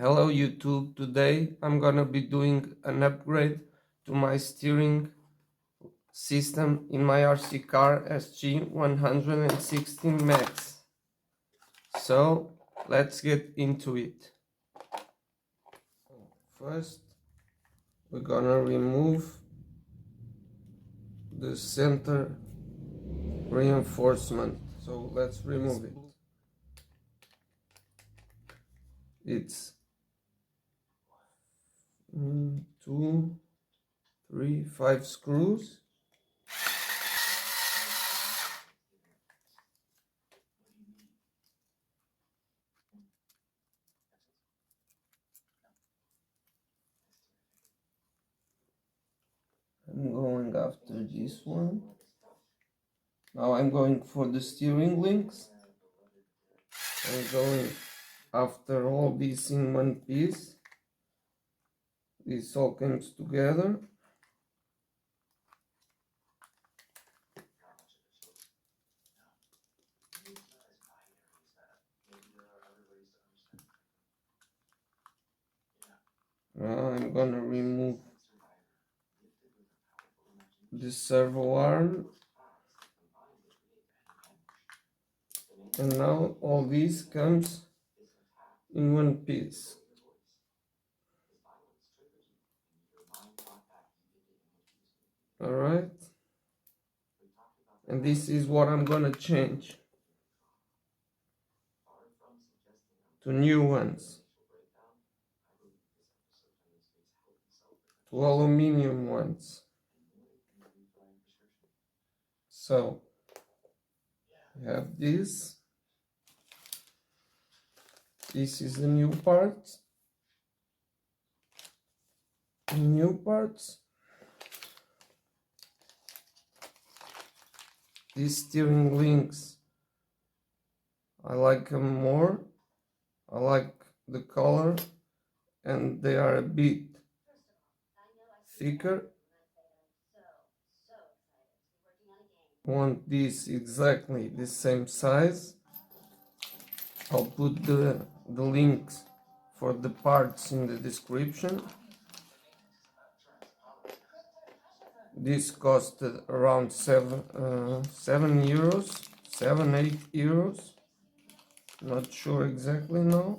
Hello YouTube, today I'm gonna be doing an upgrade to my steering system in my RC car SG116MAX. So let's get into it. First we're gonna remove the center reinforcement. So let's remove it. It's 2, 3, 5 screws. I'm going after this one. Now I'm going for the steering links. I'm going after all this in one piece. This all comes together. Now I'm gonna remove the servo arm. And now all this comes in one piece. Alright? And this is what I'm gonna change to new ones, to aluminum ones. So we have this. This is the new part. New parts. These steering links, I like them more. I like the color, and they are a bit thicker. Want this exactly the same size. I'll put the links for the parts in the description. This costed around 7 euros, 7-8 euros. Not sure exactly now.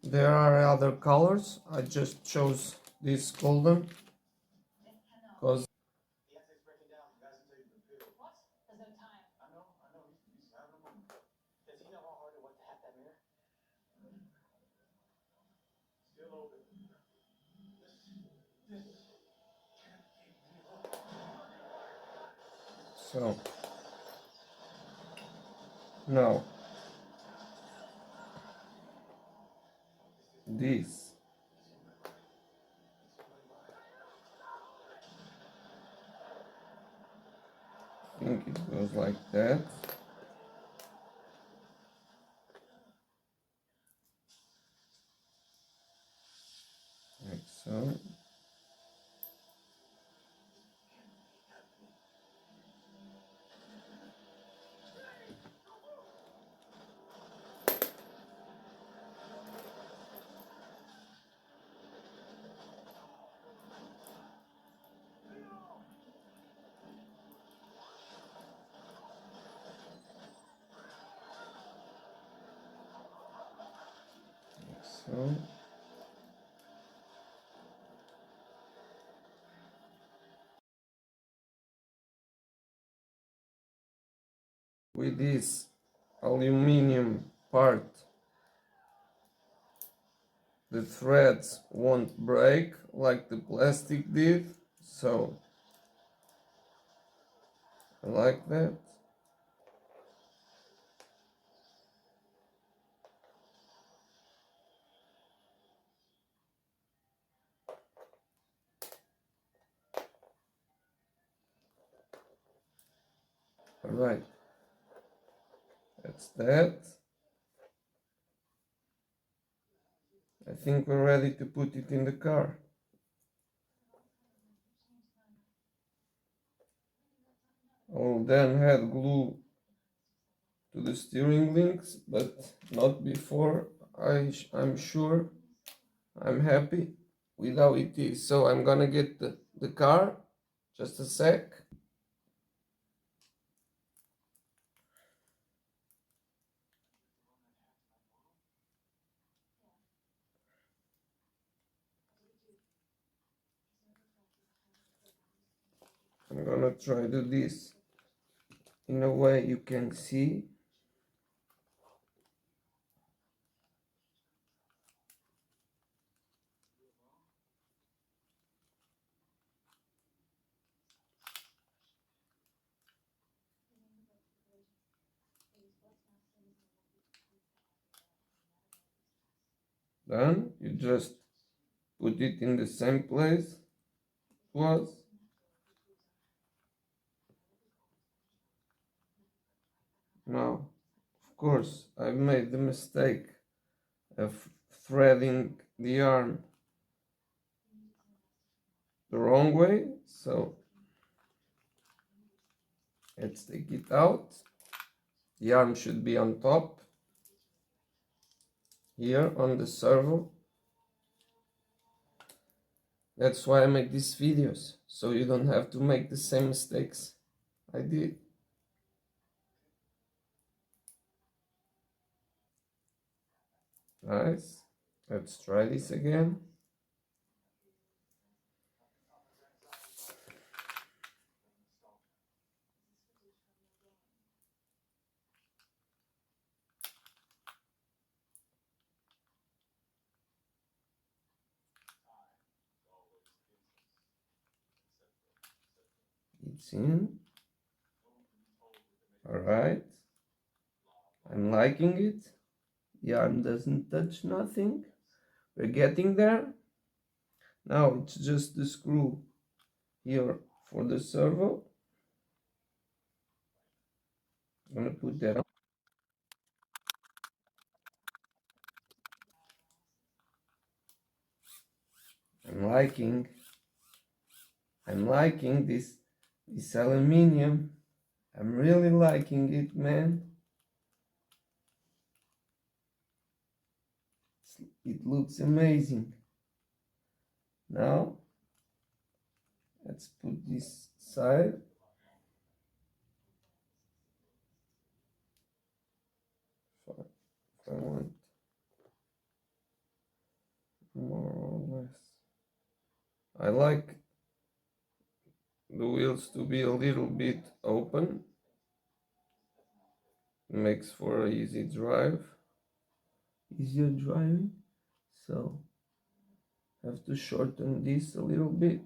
There are other colors. I just chose this golden because so now this I think it goes like that. Like so. So with this aluminum part, the threads won't break like the plastic did, so I like that. Alright, that's that. I think we're ready to put it in the car. I'll then add glue to the steering links, but not before I'm sure I'm happy with how it is. So I'm gonna get the car. Just a sec. I'm gonna try to do this in a way you can see. Then you just put it in the same place it was. Now, of course, I've made the mistake of threading the arm the wrong way, so let's take it out. The arm should be on top, here on the servo. That's why I make these videos, so you don't have to make the same mistakes I did. Nice. Let's try this again. It's in. Alright. I'm liking it. The arm doesn't touch nothing. We're getting there. Now it's just the screw here for the servo. I'm gonna put that on. I'm liking this aluminium. I'm really liking it, man. It looks amazing. Now let's put this side. If I want more or less. I like the wheels to be a little bit open. It makes for an easier driving. So I have to shorten this a little bit.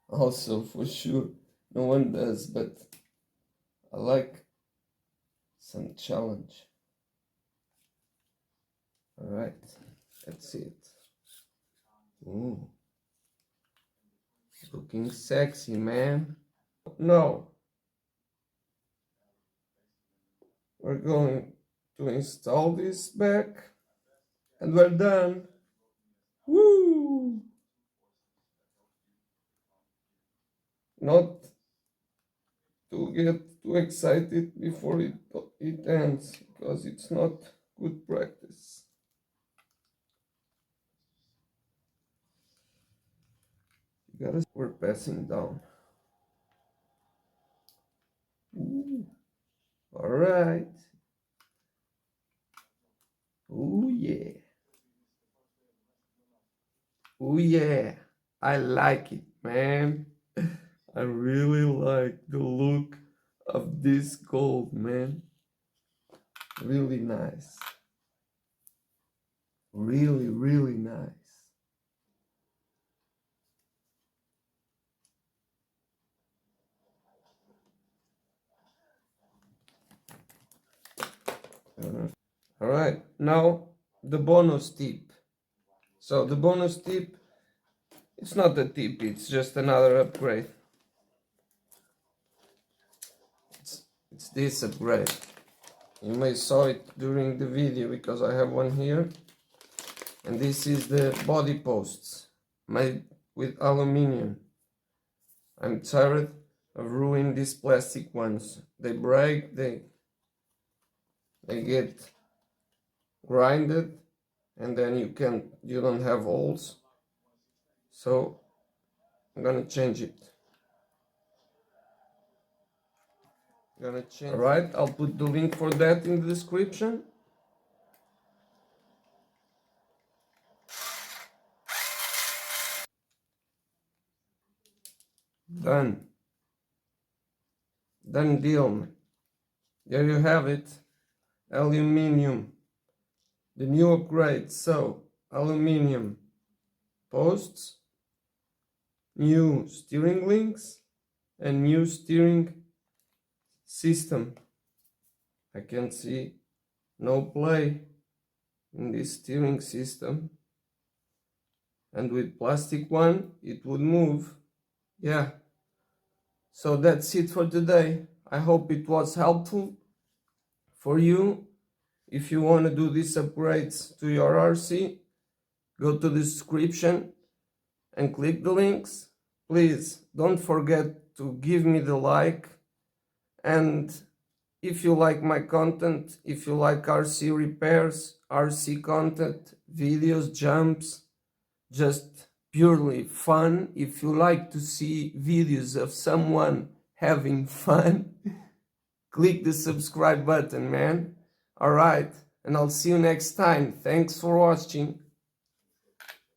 Also, for sure, no one does, but I like some challenge. Alright, that's it. Ooh. Looking sexy, man. Now, we're going to install this back, and we're done. Woo! Not to get too excited before it ends, because it's not good practice. We're passing down. Ooh. All right. Oh yeah. Oh yeah. I like it, man. I really like the look of this gold, man. Really nice. Really, really nice. All right, now the bonus tip. So the bonus tip, it's not a tip, it's just another upgrade. this upgrade. You may saw it during the video because I have one here. And this is the body posts made with aluminium. I'm tired of ruining these plastic ones. They break, they get grinded, and then you don't have holes. So I'm gonna change it. Alright, I'll put the link for that in the description. Done. Done deal. There you have it. Aluminium. The new upgrade. So, aluminium posts, new steering links, and new steering system. I can see no play in this steering system. And with plastic one, it would move. Yeah. So that's it for today. I hope it was helpful for you. If you want to do these upgrades to your RC, go to the description and click the links. Please don't forget to give me the like. And if you like my content, if you like RC repairs, RC content, videos, jumps, just purely fun, if you like to see videos of someone having fun, click the subscribe button, man. Alright, and I'll see you next time. Thanks for watching.